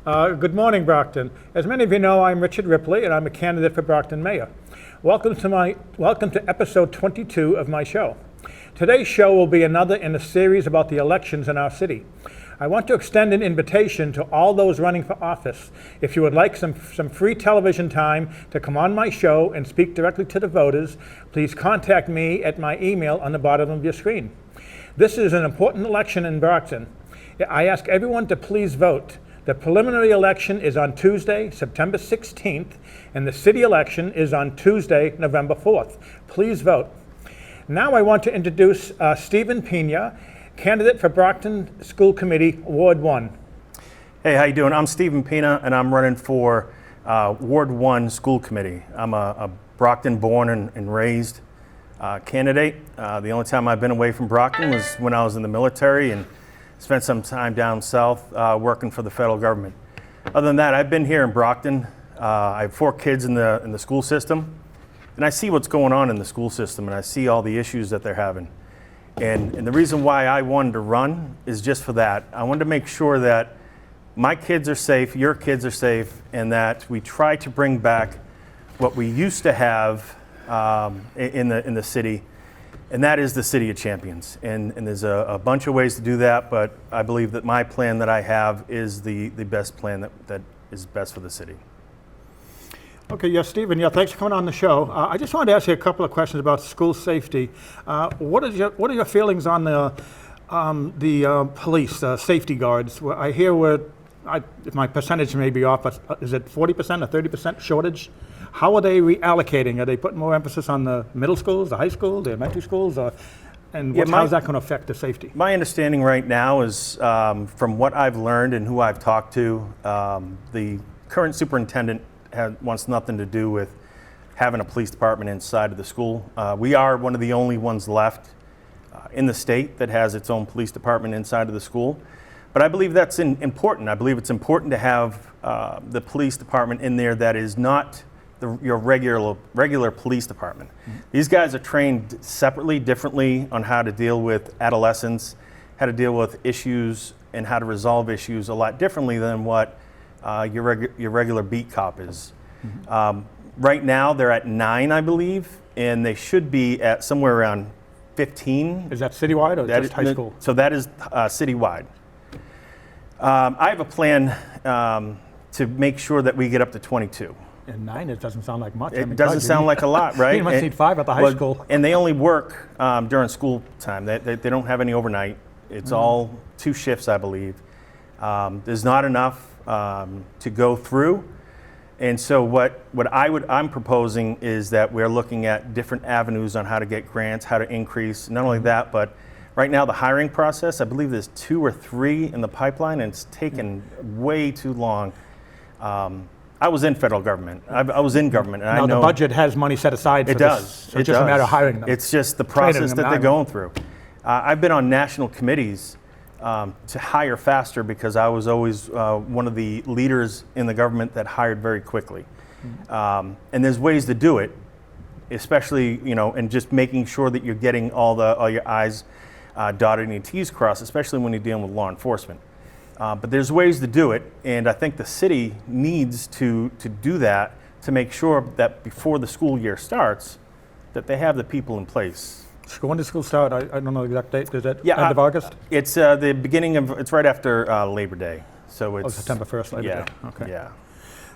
Good morning, Brockton. As many of you know, I'm Richard Ripley, and I'm a candidate for Brockton Mayor. Welcome to episode 22 of my show. Today's show will be another in a series about the elections in our city. I want to extend an invitation to all those running for office. If you would like some free television time to come on my show and speak directly to the voters, please contact me at my email on the bottom of your screen. This is an important election in Brockton. I ask everyone to please vote. The preliminary election is on Tuesday, September 16th, and the city election is on Tuesday, November 4th. Please vote. Now I want to introduce Stephen Pina, candidate for Brockton School Committee, Ward 1. Hey, how you doing? I'm Stephen Pina, and I'm running for Ward 1 School Committee. I'm a Brockton born and raised candidate. The only time I've been away from Brockton was when I was in the military and spent some time down south working for the federal government. Other than that, I've been here in Brockton. I have 4 kids in the school system, and I see what's going on in the school system, and I see all the issues that they're having. And the reason why I wanted to run is just for that. I wanted to make sure that my kids are safe, your kids are safe, and that we try to bring back what we used to have in the city. And that is the City of Champions. And there's a bunch of ways to do that, but I believe that my plan that I have is the best plan that is best for the city. Okay, yes, Stephen, thanks for coming on the show. I just wanted to ask you a couple of questions about school safety. What are your feelings on the police, safety guards? I hear my percentage may be off, but is it 40% or 30% shortage? How are they reallocating? Are they putting more emphasis on the middle schools, the high schools, the elementary schools, how is that going to affect the safety? My understanding right now is, from what I've learned and who I've talked to, the current superintendent wants nothing to do with having a police department inside of the school. We are one of the only ones left in the state that has its own police department inside of the school. But I believe that's important. I believe it's important to have the police department in there that is not your regular police department. Mm-hmm. These guys are trained separately, differently on how to deal with adolescents, how to deal with issues, and how to resolve issues a lot differently than what your regular beat cop is. Mm-hmm. Right now, they're at 9, I believe, and they should be at somewhere around 15. Is that citywide or just high school? So that is citywide. I have a plan to make sure that we get up to 22. And 9, it doesn't sound like much. It doesn't sound like a lot, right? You must need 5 at the high school. And they only work during school time. They don't have any overnight. It's all 2 shifts, I believe. There's not enough to go through. And so what I'm proposing is that we're looking at different avenues on how to get grants, how to increase. Not only that, but right now the hiring process, I believe there's 2 or 3 in the pipeline, and it's taken way too long. I was in federal government. I was in government, and I know the budget has money set aside for this. So it's just a matter of hiring them. It's just the process that they're going through. I've been on national committees to hire faster because I was always one of the leaders in the government that hired very quickly. Mm-hmm. And there's ways to do it, especially and just making sure that you're getting all your I's dotted and your T's crossed, especially when you're dealing with law enforcement. But there's ways to do it, and I think the city needs to do that to make sure that before the school year starts, that they have the people in place. When does school start? I don't know the exact date. Is it end of August? It's the beginning of. It's right after Labor Day, so it's September 1st. Labor Day. Okay. Yeah.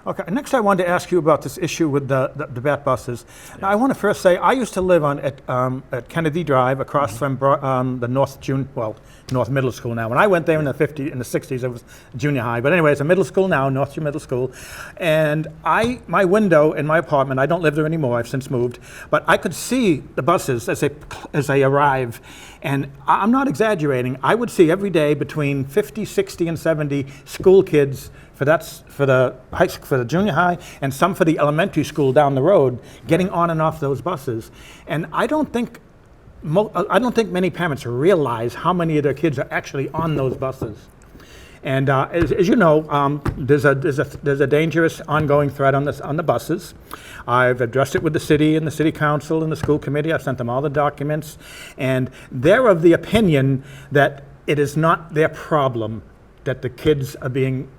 Okay, next I wanted to ask you about this issue with the BAT buses. Yeah. Now I want to first say I used to live at Kennedy Drive across from the North Middle School now. When I went there in the 60s, it was junior high. But anyway, it's a middle school now, North Middle School. And my window in my apartment, I don't live there anymore, I've since moved, but I could see the buses as they arrive. And I'm not exaggerating, I would see every day between 50, 60, and 70 school kids for the junior high, and some for the elementary school down the road, getting on and off those buses. And I don't think many parents realize how many of their kids are actually on those buses. And as you know, there's a dangerous ongoing threat on the buses. I've addressed it with the city and the city council and the school committee. I've sent them all the documents, and they're of the opinion that it is not their problem that the kids are being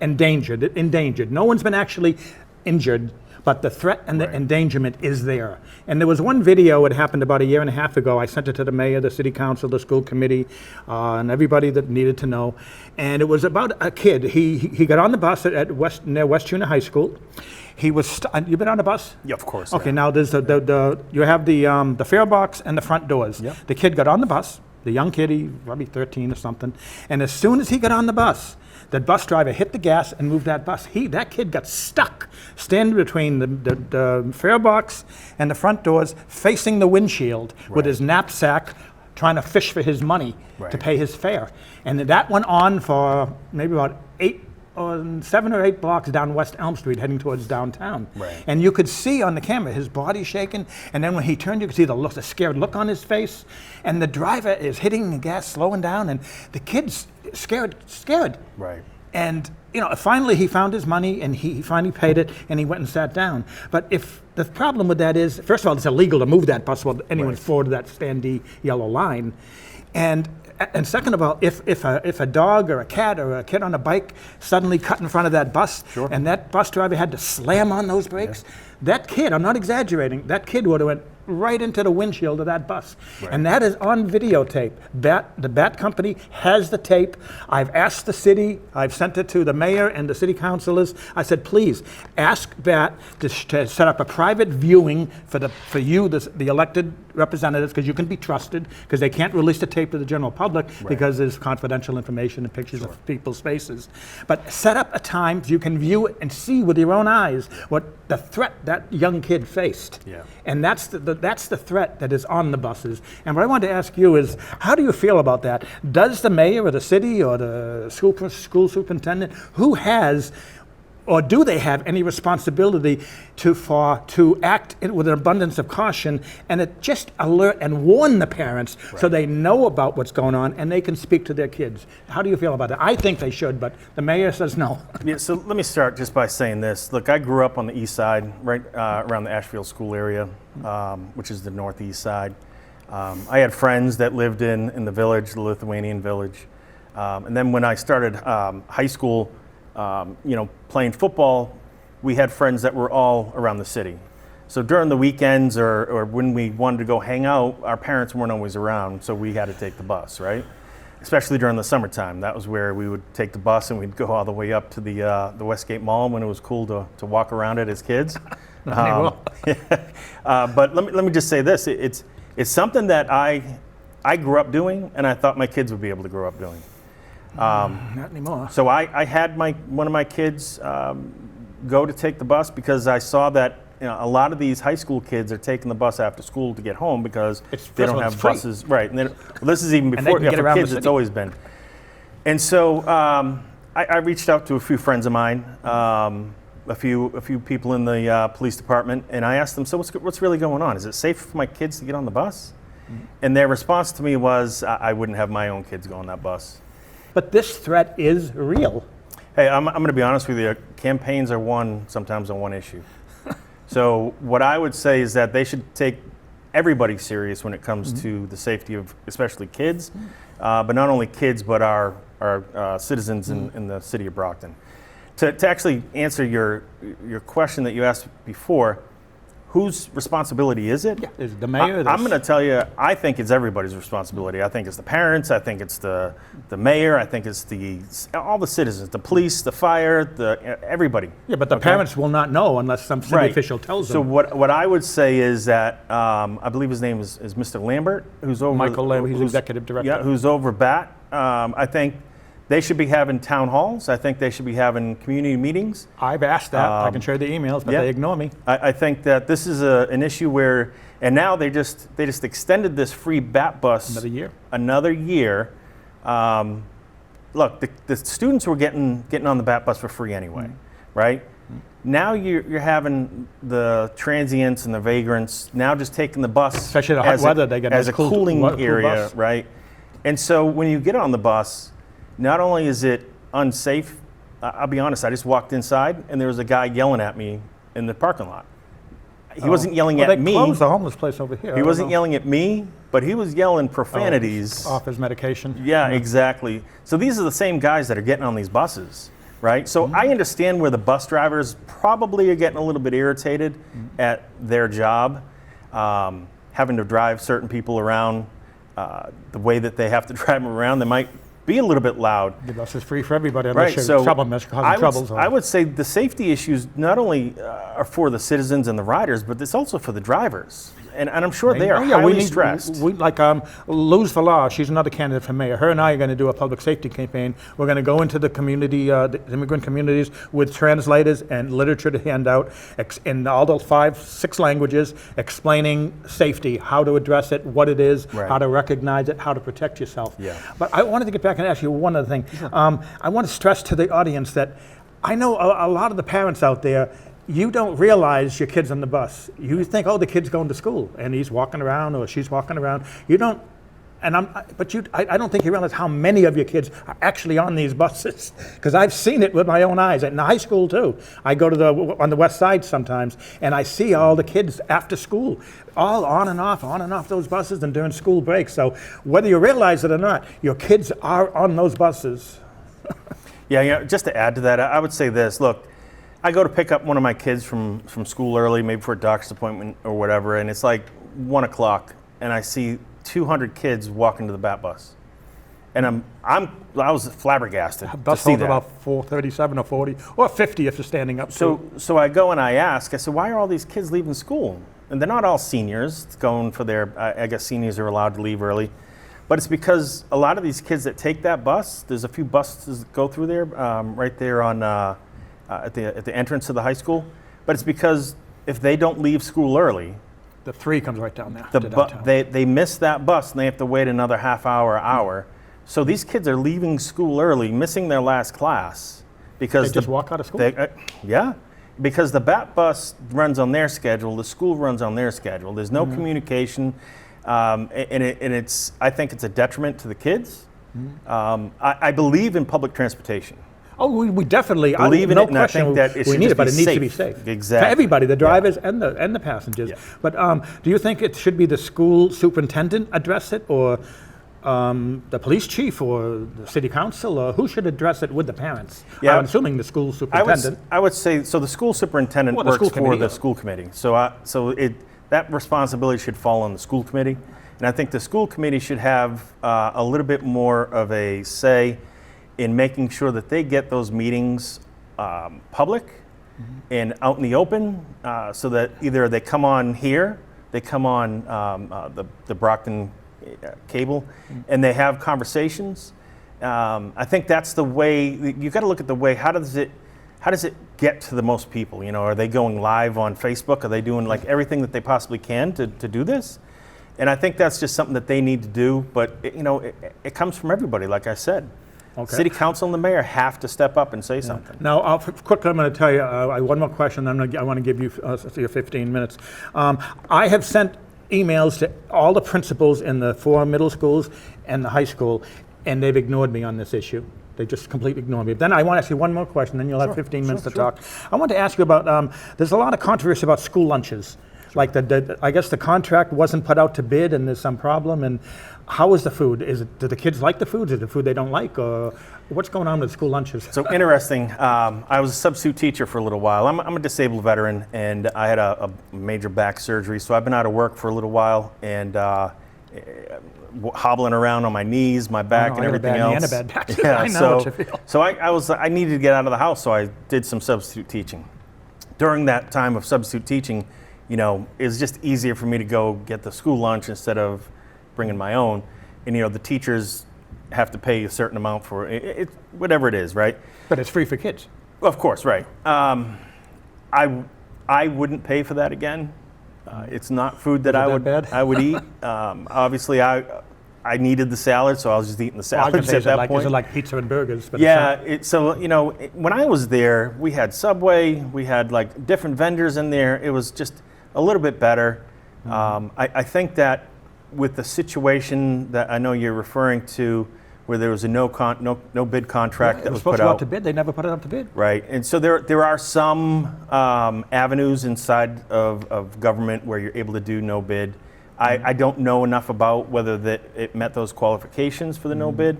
endangered. No one's been actually injured, but the threat and the endangerment is there. And there was one video, it happened about a year and a half ago. I sent it to the mayor, the city council, the school committee, and everybody that needed to know. And it was about a kid. He got on the bus near West Junior High School. He was, you been on a bus? Yeah, of course. Okay, yeah. now there's you have the fare box and the front doors. Yep. The kid got on the bus, the young kid, he probably 13 or something, and as soon as he got on the bus, the bus driver hit the gas and moved that bus. That kid got stuck standing between the fare box and the front doors, facing the windshield with his knapsack, trying to fish for his money to pay his fare. And that went on for maybe about 7 or 8 blocks down West Elm Street, heading towards downtown. Right. And you could see on the camera his body shaking, and then when he turned, you could see the scared look on his face. And the driver is hitting the gas, slowing down, and the kid's scared. Right. And finally he found his money, and he finally paid it, and he went and sat down. But if the problem with that is, first of all, it's illegal to move that bus while anyone's forward of that standee yellow line, and second of all, if a dog or a cat or a kid on a bike suddenly cut in front of that bus, and that bus driver had to slam on those brakes, that kid, I'm not exaggerating, that kid would have went right into the windshield of that bus. And that is on videotape. The BAT company has the tape. I've asked the city, I've sent it to the mayor and the city councilors. I said, please ask BAT to set up a private viewing for you, the elected representatives, because you can be trusted, because they can't release the tape to the general public because there's confidential information and pictures of people's faces. But set up a time so you can view it and see with your own eyes what the threat that young kid faced. And that's the threat that is on the buses. And what I wanted to ask you is, how do you feel about that? Does the mayor or the city or the school superintendent, who has, or do they have any responsibility to act with an abundance of caution and just alert and warn the parents so they know about what's going on and they can speak to their kids? How do you feel about that? I think they should, but the mayor says no. Yeah, so let me start just by saying this. Look, I grew up on the east side, right around the Ashfield School area, which is the northeast side. I had friends that lived in the village, the Lithuanian village. And then when I started high school, playing football, we had friends that were all around the city. So during the weekends or when we wanted to go hang out, our parents weren't always around, so we had to take the bus, right? Especially during the summertime. That was where we would take the bus and we'd go all the way up to the Westgate Mall when it was cool to walk around it as kids. But let me just say this. It's something that I grew up doing, and I thought my kids would be able to grow up doing. Not anymore. So I had one of my kids go to take the bus because I saw that a lot of these high school kids are taking the bus after school to get home because they don't have buses. Right. And then, this is even before, for kids, it's always been. And so I reached out to a few friends of mine, a few people in the police department, and I asked them, so what's really going on? Is it safe for my kids to get on the bus? And their response to me was, I wouldn't have my own kids go on that bus. But this threat is real. Hey, I'm going to be honest with you. Campaigns are won sometimes on one issue. So what I would say is that they should take everybody serious when it comes to the safety of especially kids, but not only kids, but our citizens in the city of Brockton. To actually answer your question that you asked before, whose responsibility is it? Yeah, is it the mayor? I'm going to tell you, I think it's everybody's responsibility. I think it's the parents. I think it's the mayor. I think it's all the citizens, the police, the fire, everybody. Yeah, but the parents will not know unless some city official tells them. So what I would say is that I believe his name is Mr. Lambert, who's over Michael Lambert, he's executive director. Yeah, who's over BAT. I think they should be having town halls. I think they should be having community meetings. I've asked that. I can share the emails, but they ignore me. I think that this is an issue where, and now they just extended this free BAT bus another year. Look, the students were getting on the BAT bus for free anyway, right? Now you're having the transients and the vagrants now just taking the bus, especially the hot weather, they get as a cooling area, right? And so when you get on the bus, not only is it unsafe, I'll be honest, I just walked inside and there was a guy yelling at me in the parking lot. He wasn't yelling at me. They closed the homeless place over here. He wasn't yelling at me, but he was yelling profanities. Off his medication. Yeah, exactly. So these are the same guys that are getting on these buses, right? So I understand where the bus drivers probably are getting a little bit irritated at their job, having to drive certain people around the way that they have to drive them around. They might be a little bit loud. The bus is free for everybody Right, unless you're so causing troubles. I would say the safety issues not only are for the citizens and the riders, but it's also for the drivers. And I'm sure they are highly stressed. We Luz Villar, she's another candidate for mayor. Her and I are going to do a public safety campaign. We're going to go into the community, the immigrant communities, with translators and literature to hand out in all those 5-6 languages, explaining safety, how to address it, what it is, Right. how to recognize it, how to protect yourself. Yeah. But I wanted to get back and ask you one other thing. I want to stress to the audience that I know a lot of the parents out there, you don't realize your kid's on the bus. You think, oh, the kid's going to school and he's walking around or she's walking around. You don't, and I don't think you realize how many of your kids are actually on these buses. Because I've seen it with my own eyes. In high school too. I go to on the west side sometimes and I see all the kids after school, all on and off those buses and during school breaks. So whether you realize it or not, your kids are on those buses. Yeah, just to add to that, I would say this. Look, I go to pick up one of my kids from school early, maybe for a doctor's appointment or whatever, and it's like 1 o'clock, and I see 200 kids walking to the BAT bus, and I was flabbergasted to Bus see holds that. about 437 or 40 or 50 if you're standing up. So I go and I ask. I said, why are all these kids leaving school? And they're not all seniors. It's going for their. I guess seniors are allowed to leave early. But it's because a lot of these kids that take that bus, there's a few buses that go through there, right there on at the entrance to the high school. But it's because if they don't leave school early, the 3 comes right down there. to downtown. they miss that bus and they have to wait another half hour. So these kids are leaving school early, missing their last class because They just walk out of school? Yeah, because the BAT bus runs on their schedule, the school runs on their schedule. There's no communication. I think it's a detriment to the kids. I believe in public transportation. Oh, we definitely Believe in no it, and I question think that it we should need just it, but be it needs to be safe. safe Exactly. for everybody, the drivers and the passengers. Yeah. But do you think it should be the school superintendent address it, or the police chief, or the city council, or who should address it with the parents? Yeah. I'm assuming the school superintendent. I would say so. The school superintendent Well, the works school for committee, the yeah. school committee. That responsibility should fall on the school committee, and I think the school committee should have a little bit more of a say in making sure that they get those meetings public and out in the open, so that either they come on here, they come on the Brockton cable, and they have conversations. I think that's the way. You got to look at the way. How does it get to the most people? Are they going live on Facebook? Are they doing like everything that they possibly can to do this? And I think that's just something that they need to do. But it comes from everybody, like I said. Okay. City council and the mayor have to step up and say something. Now, quickly, I'm going to tell you one more question. I want to give you your 15 minutes. I have sent emails to all the principals in the 4 middle schools and the high school, and they've ignored me on this issue. They just completely ignored me. Then I want to ask you one more question, then you'll have 15 minutes to talk. I want to ask you about, there's a lot of controversy about school lunches. Like I guess the contract wasn't put out to bid and there's some problem. And how is the food? Do the kids like the food? Is it the food they don't like? Or what's going on with school lunches? So interesting. I was a substitute teacher for a little while. I'm a disabled veteran, and I had a major back surgery. So I've been out of work for a little while, and hobbling around on my knees, my back, and everything else. And a bad back. Yeah, I know what you feel. So I needed to get out of the house, so I did some substitute teaching. During that time of substitute teaching, it was just easier for me to go get the school lunch instead of bringing my own. And the teachers have to pay a certain amount for it, whatever it is, right? But it's free for kids. Of course, right. I wouldn't pay for that again. It's not food that I would eat. Obviously, I needed the salad, so I was just eating the salads at that point. Is it like pizza and burgers? But yeah. When I was there, we had Subway, we had like different vendors in there. It was just a little bit better. I think that with the situation that I know you're referring to, where there was a no bid contract that was put supposed to go out out to bid. They never put it out to bid. Right, and so there are some avenues inside of government where you're able to do no bid. I don't know enough about whether it met those qualifications for the no bid,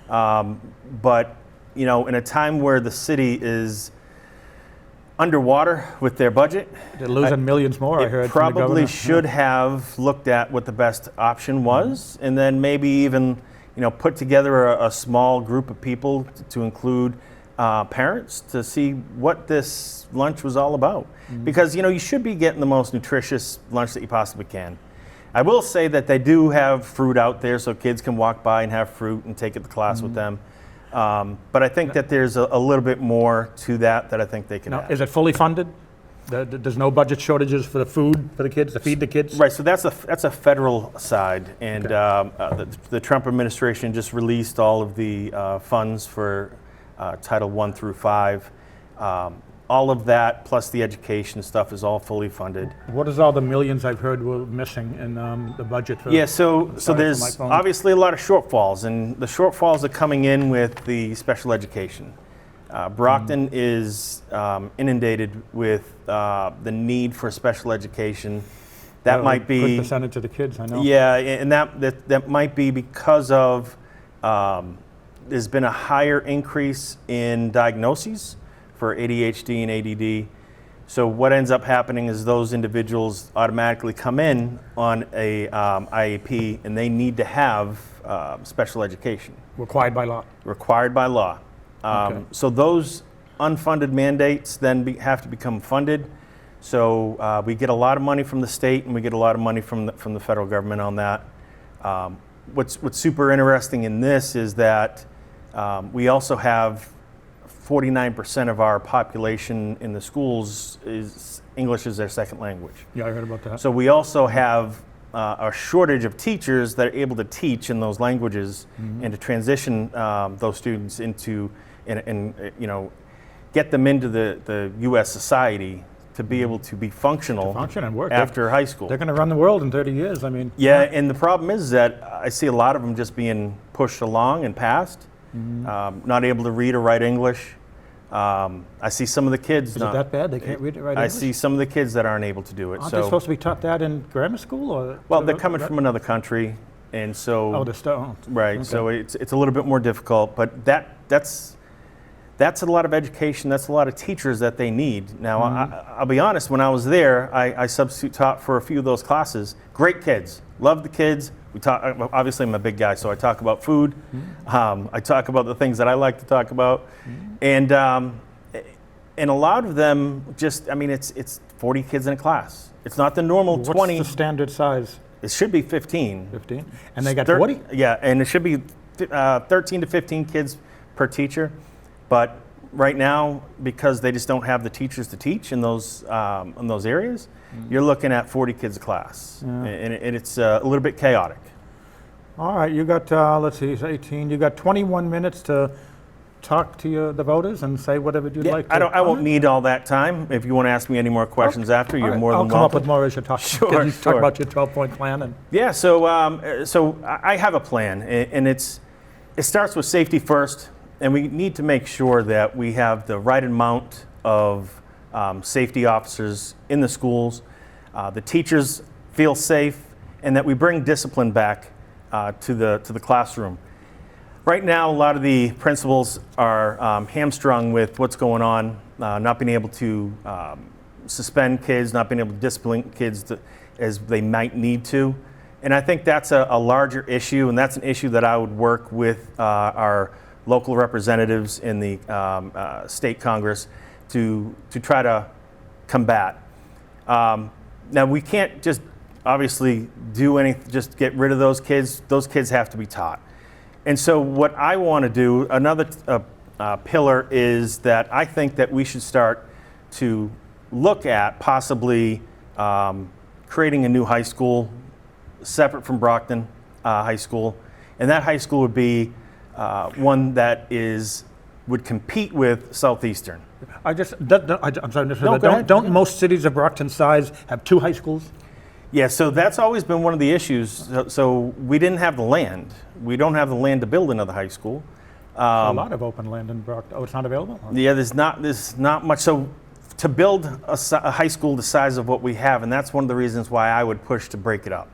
but in a time where the city is underwater with their budget, They're losing millions more, I heard from the probably governor. should have looked at what the best option was, and then maybe even, put together a small group of people to include parents to see what this lunch was all about. Because, you should be getting the most nutritious lunch that you possibly can. I will say that they do have fruit out there so kids can walk by and have fruit and take it to class with them. But I think that there's a little bit more to that I think they can Now, add. is it fully funded? There's no budget shortages for the food for the kids, to feed the kids? Right, so that's a federal side, and the Trump administration just released all of the funds for Title I through V. All of that, plus the education stuff, is all fully funded. What is all the millions I've heard were missing in the budget for? Yeah, so Sorry for my there's phone. obviously a lot of shortfalls, and the shortfalls are coming in with the special education. Brockton is inundated with the need for special education. That might be Good percentage of the kids, I know. Yeah, and that might be because of there's been a higher increase in diagnoses for ADHD and ADD. So what ends up happening is those individuals automatically come in on a IEP, and they need to have special education. Required by law. Required by law. Okay. So those unfunded mandates then have to become funded. So we get a lot of money from the state, and we get a lot of money from the federal government on that. What's super interesting in this is that we also have 49% of our population in the schools is English as their second language. Yeah, I heard about that. So we also have a shortage of teachers that are able to teach in those languages and to transition those students into and get them into the U.S. society to be able to be functional function and work. after high school. They're going to run the world in 30 years. I mean, Yeah, and the problem is that I see a lot of them just being pushed along and passed, not able to read or write English. I see some of the kids. is it that bad? They can't read it right. I see some of the kids that aren't able to do it. Aren't they supposed to be taught that in grammar school? Or Well, they're coming from another country, and so Oh, they're still. right. okay. So it's a little bit more difficult, but that's a lot of education. That's a lot of teachers that they need. Now, I'll be honest. When I was there, I substitute taught for a few of those classes. Great kids, love the kids. We talk. Obviously, I'm a big guy, so I talk about food. I talk about the things that I like to talk about, and a lot of them just. I mean, it's 40 kids in a class. It's not the normal What's 20. the standard size? It should be 15. 15? And they got 40? Yeah, and it should be 13 to 15 kids per teacher. But right now, because they just don't have the teachers to teach in those areas, you're looking at 40 kids a class, and it's a little bit chaotic. All right, you got, let's see, it's 18. You got 21 minutes to talk to the voters and say whatever you'd like to. I won't need all that time. If you want to ask me any more questions after, you're more I'll than come up welcome. with more as you talk. Sure, You talk sure. about your 12-point plan. And Yeah, so I have a plan, and it starts with safety first, and we need to make sure that we have the right amount of safety officers in the schools, the teachers feel safe, and that we bring discipline back to the classroom. Right now, a lot of the principals are hamstrung with what's going on, not being able to suspend kids, not being able to discipline kids as they might need to. And I think that's a larger issue, and that's an issue that I would work with our local representatives in the state Congress to try to combat. Now, we can't just obviously do anything, just get rid of those kids. Those kids have to be taught. And so what I want to do, another pillar, is that I think that we should start to look at possibly creating a new high school separate from Brockton High School. And that high school would be one that would compete with Southeastern. I'm sorry, No, go ahead. don't most cities of Brockton size have 2 high schools? Yeah, so that's always been one of the issues. So we didn't have the land. We don't have the land to build another high school. A lot of open land in Brockton. Oh, it's not available? Yeah, there's not much. So to build a high school the size of what we have, and that's one of the reasons why I would push to break it up.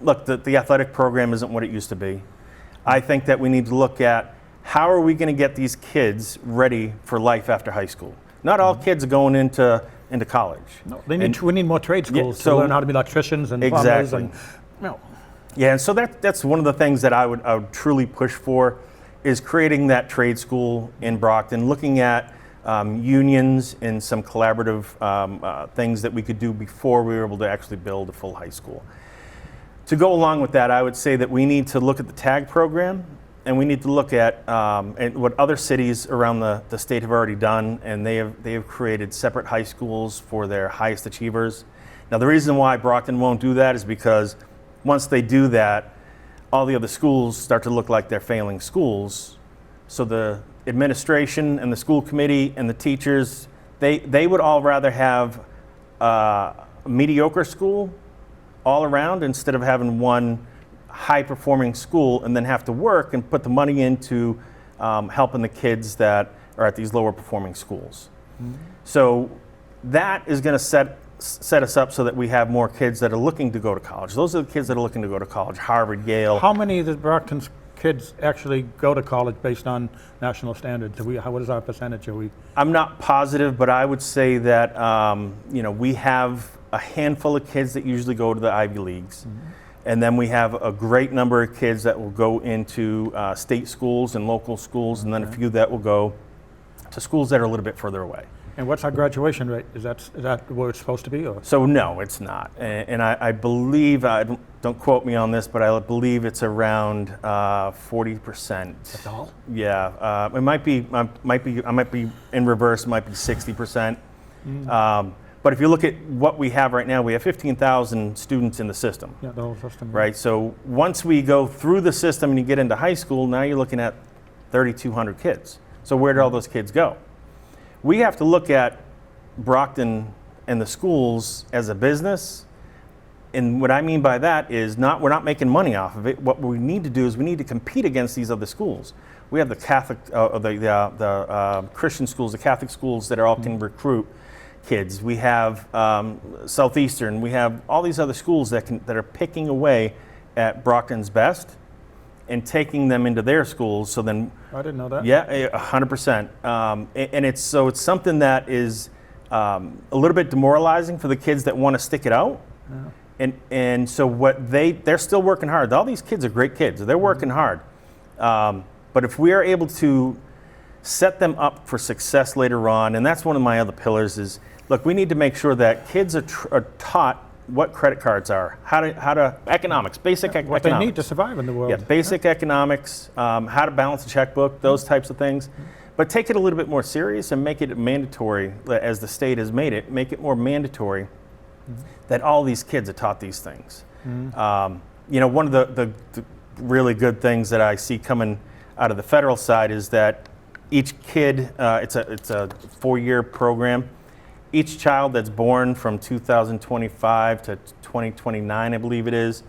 Look, the athletic program isn't what it used to be. I think that we need to look at how are we going to get these kids ready for life after high school? Not all kids are going into college. No, we need more trade schools to learn how to be electricians and plumbers. And, Yeah, and so that's one of the things that I would truly push for, is creating that trade school in Brockton, looking at unions and some collaborative things that we could do before we were able to actually build a full high school. To go along with that, I would say that we need to look at the TAG program, and we need to look at what other cities around the state have already done, and they have created separate high schools for their highest achievers. Now, the reason why Brockton won't do that is because once they do that, all the other schools start to look like they're failing schools. So the administration and the school committee and the teachers, they would all rather have a mediocre school all around instead of having one high-performing school and then have to work and put the money into helping the kids that are at these lower-performing schools. Mm-hmm. So that is going to set us up so that we have more kids that are looking to go to college. Those are the kids that are looking to go to college, Harvard, Yale. How many of the Brockton's kids actually go to college based on national standards? What is our percentage? I'm not positive, but I would say that we have a handful of kids that usually go to the Ivy Leagues. Mm-hmm. And then we have a great number of kids that will go into state schools and local schools, and then a few that will go to schools that are a little bit further away. And what's our graduation rate? Is that where it's supposed to be? Or? So no, it's not. And I believe, don't quote me on this, but I believe it's around 40%. That's all? Yeah, it might be. I might be in reverse. It might be 60%. Mm. But if you look at what we have right now, we have 15,000 students in the system. Yeah, the whole system. Right. So once we go through the system and you get into high school, now you're looking at 3,200 kids. So where did all those kids go? We have to look at Brockton and the schools as a business. And what I mean by that is we're not making money off of it. What we need to do is we need to compete against these other schools. We have the Catholic, the Christian schools, the Catholic schools that are all can recruit kids. We have Southeastern. We have all these other schools that are picking away at Brockton's best and taking them into their schools. So then, I didn't know that. Yeah, 100%. And it's something that is a little bit demoralizing for the kids that want to stick it out. Yeah. And so they're still working hard. All these kids are great kids. They're working hard. But if we are able to set them up for success later on, and that's one of my other pillars is, look, we need to make sure that kids are taught what credit cards are, how to economics, basic economics. What they need to survive in the world. Yeah, basic economics, how to balance a checkbook, those types of things. But take it a little bit more serious and make it mandatory, as the state has made it, make it more mandatory that all these kids are taught these things. One of the really good things that I see coming out of the federal side is that each kid, it's a 4-year program. Each child that's born from 2025 to 2029, I believe it is,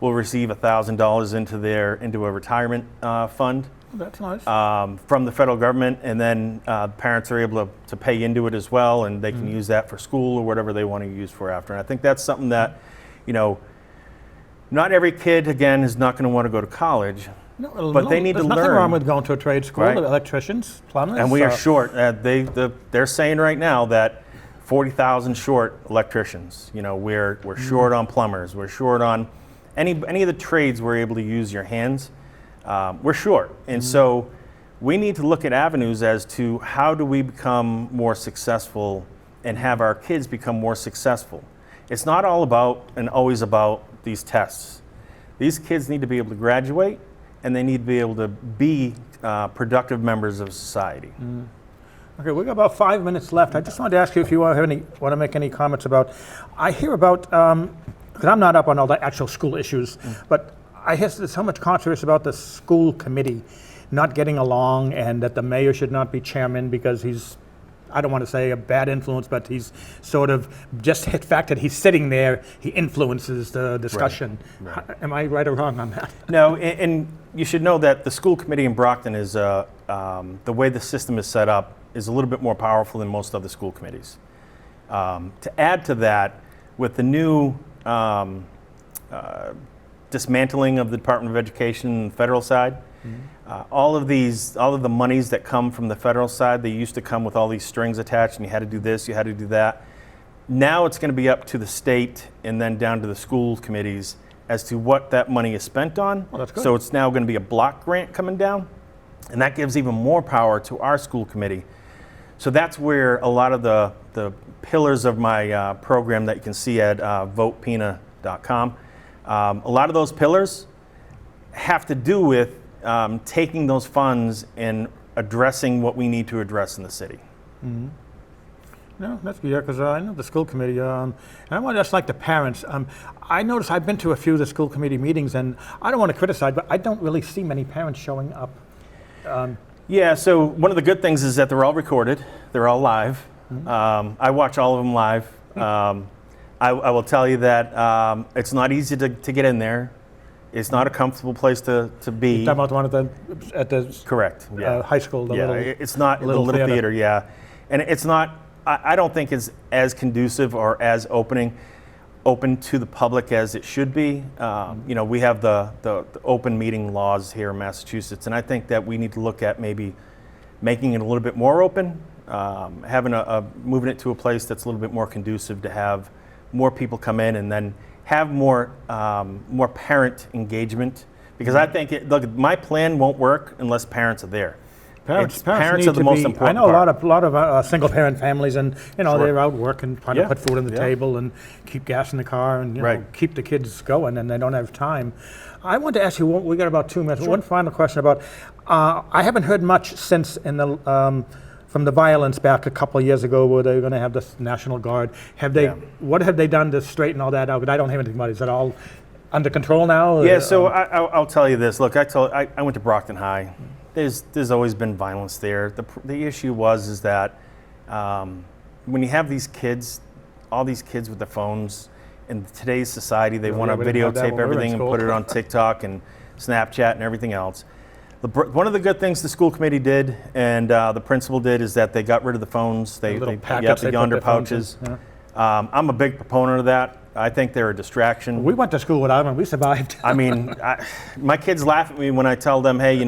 will receive $1,000 into a retirement fund. That's nice. From the federal government, and then parents are able to pay into it as well, and they can use that for school or whatever they want to use for after. And I think that's something that, not every kid, again, is not going to want to go to college. But they need to learn. There's nothing wrong with going to a trade school, right? Electricians, plumbers. And we are short. They're saying right now that 40,000 short electricians. We're short on plumbers. We're short on any of the trades we're able to use your hands. We're short. And so we need to look at avenues as to how do we become more successful and have our kids become more successful. It's not all about and always about these tests. These kids need to be able to graduate, and they need to be able to be productive members of society. Okay, we've got about 5 minutes left. I just wanted to ask you if you want to make any comments about. I hear about, because I'm not up on all the actual school issues, but I hear there's so much controversy about the school committee not getting along, and that the mayor should not be chairman because he's, I don't want to say a bad influence, but he's sort of, just the fact that he's sitting there, he influences the discussion. Right. Am I right or wrong on that? No, and you should know that the school committee in Brockton is, the way the system is set up, is a little bit more powerful than most other school committees. To add to that, with the new dismantling of the Department of Education on the federal side, All of the monies that come from the federal side, they used to come with all these strings attached, and you had to do this, you had to do that. Now it's going to be up to the state and then down to the school committees as to what that money is spent on. Well, that's good. So it's now going to be a block grant coming down, and that gives even more power to our school committee. So that's where a lot of the pillars of my program that you can see at votepina.com, a lot of those pillars have to do with taking those funds and addressing what we need to address in the city. No, that's good, yeah, because I know the school committee, and I want to just like the parents. I notice I've been to a few of the school committee meetings, and I don't want to criticize, but I don't really see many parents showing up. Yeah, so one of the good things is that they're all recorded. They're all live. I watch all of them live. I will tell you that it's not easy to get in there. It's not a comfortable place to be. Talking about the one at the Correct. Yeah. high school, the little it's not little the little theater. theater. Yeah, and it's not. I don't think it's as conducive or as open to the public as it should be. We have the open meeting laws here in Massachusetts, and I think that we need to look at maybe making it a little bit more open, moving it to a place that's a little bit more conducive to have more people come in, and then have more parent engagement. Because I think look, my plan won't work unless parents are there. Parents Parents need are the to most be, important I know part. a lot of single parent families, and Sure. they're out working, trying to Yeah, put food on the yeah. table and keep gas in the car, and Right. keep the kids going, and they don't have time. I want to ask you, we got about 2 minutes. One final question about. I haven't heard much since from the violence back a couple of years ago, where they were going to have the National Guard. Yeah. What have they done to straighten all that out? But I don't have anything about it. Is it all under control now? Yeah, so I'll tell you this. Look, I went to Brockton High. There's always been violence there. The issue is that when you have these kids, all these kids with their phones, in today's society, they want to we didn't have that videotape when we were in everything and school. put it on TikTok and Snapchat and everything else. One of the good things the school committee did and the principal did is that they got rid of the phones. They little got packets they the put yonder their phones in, pouches. yeah. I'm a big proponent of that. I think they're a distraction. We went to school without them. We survived. I mean, my kids laugh at me when I tell them, hey,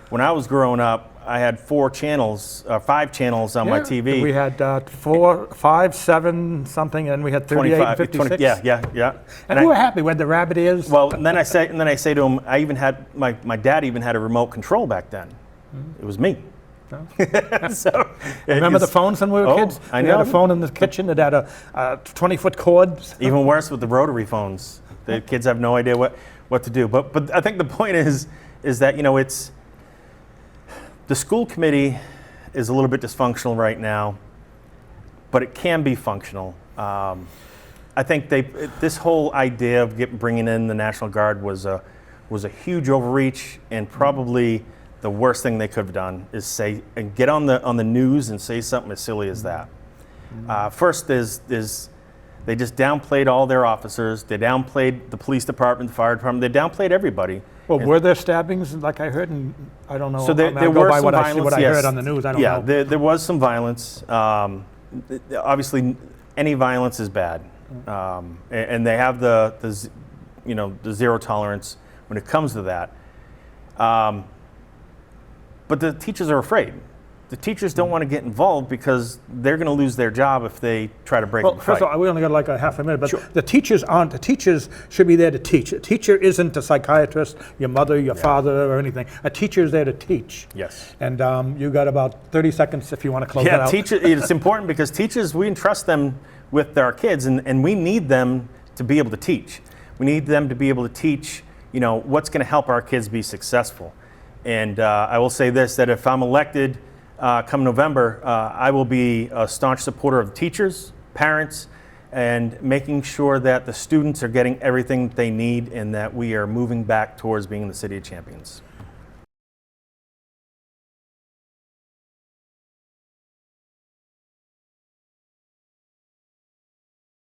when I was growing up, I had 5 channels on my TV. We had 4, 5, 7 something, and we had 38 and 56. Yeah. And we were happy. We had the rabbit ears. Well, and then I say to them, I even had my dad even had a remote control back then. It was me. So Remember the phones when we were kids? I We had know. a phone in the kitchen that had a 20-foot cord. Even worse with the rotary phones. The kids have no idea what to do. But I think the point is that it's the school committee is a little bit dysfunctional right now, but it can be functional. I think this whole idea of bringing in the National Guard was a huge overreach, and probably the worst thing they could have done is get on the news and say something as silly as that. First, they just downplayed all their officers. They downplayed the police department, the fire department. They downplayed everybody. Well, were there stabbings like I heard? And I don't know. So there I go were by some what violence. what I yes. heard on the news. I don't know. Yeah, there was some violence. Obviously, any violence is bad, and they have the zero tolerance when it comes to that. But the teachers are afraid. The teachers don't want to get involved because they're going to lose their job if they try to break Well, up a first fight. of all, we only got like a half a minute, but Sure. the teachers aren't. The teachers should be there to teach. A teacher isn't a psychiatrist, your mother, your father, or anything. A teacher is there to teach. Yes. And you got about 30 seconds if you want to close it Yeah, out. it's important because teachers, we entrust them with our kids, and we need them to be able to teach. We need them to be able to teach, what's going to help our kids be successful. And I will say this, that if I'm elected come November, I will be a staunch supporter of teachers, parents, and making sure that the students are getting everything they need and that we are moving back towards being the City of Champions.